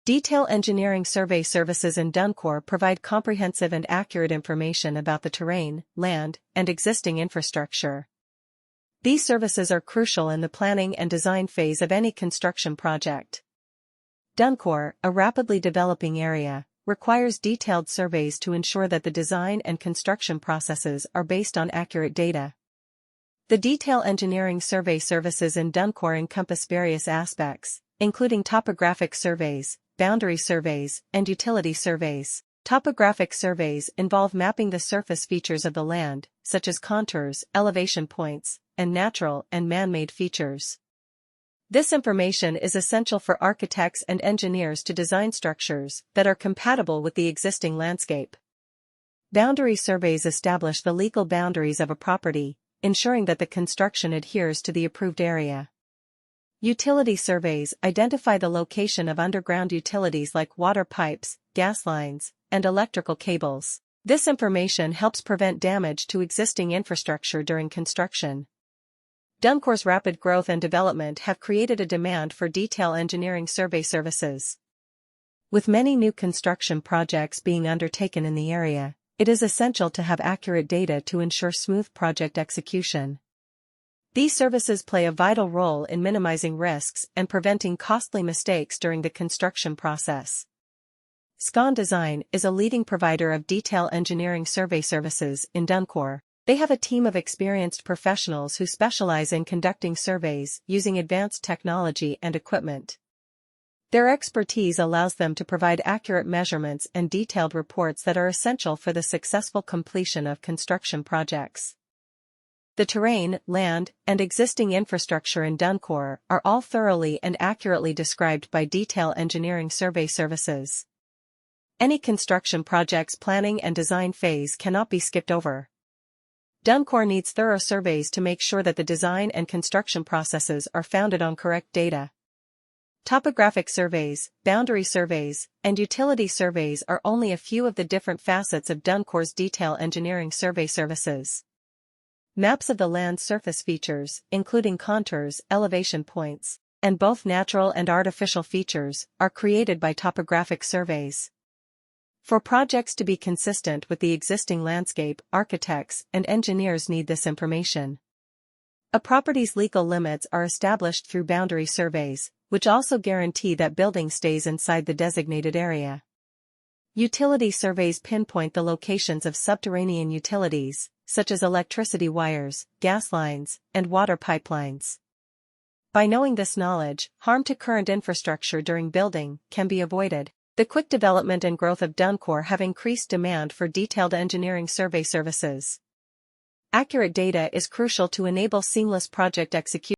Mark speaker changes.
Speaker 1: Detail engineering survey services in Dankaur provide comprehensive and accurate information about the terrain, land, and existing infrastructure. These services are crucial in the planning and design phase of any construction project. Dankaur, a rapidly developing area, requires detailed surveys to ensure that the design and construction processes are based on accurate data. The detail engineering survey services in Dankaur encompass various aspects, including topographic surveys, boundary surveys, and utility surveys. Topographic surveys involve mapping the surface features of the land, such as contours, elevation points, and natural and man-made features. This information is essential for architects and engineers to design structures that are compatible with the existing landscape. Boundary surveys establish the legal boundaries of a property, ensuring that the construction adheres to the approved area. Utility surveys identify the location of underground utilities like water pipes, gas lines, and electrical cables. This information helps prevent damage to existing infrastructure during construction. Dankaur's rapid growth and development have created a demand for detail engineering survey services. With many new construction projects being undertaken in the area, it is essential to have accurate data to ensure smooth project execution. These services play a vital role in minimizing risks and preventing costly mistakes during the construction process. SCON Design is a leading provider of detail engineering survey services in Dankaur. They have a team of experienced professionals who specialize in conducting surveys using advanced technology and equipment. Their expertise allows them to provide accurate measurements and detailed reports that are essential for the successful completion of construction projects. The terrain, land, and existing infrastructure in Dankaur are all thoroughly and accurately described by detail engineering survey services. Any construction project's planning and design phase cannot be skipped over. Dankaur needs thorough surveys to make sure that the design and construction processes are founded on correct data. Topographic surveys, boundary surveys, and utility surveys are only a few of the different facets of Dankaur's detail engineering survey services. Maps of the land's surface features, including contours, elevation points, and both natural and artificial features, are created by topographic surveys. For projects to be consistent with the existing landscape, architects and engineers need this information. A property's legal limits are established through boundary surveys, which also guarantee that building stays inside the designated area. Utility surveys pinpoint the locations of subterranean utilities, such as electricity wires, gas lines, and water pipelines. By knowing this knowledge, harm to current infrastructure during building can be avoided. The quick development and growth of Dankaur have increased demand for detailed engineering survey services. Accurate data is crucial to enable seamless project execution.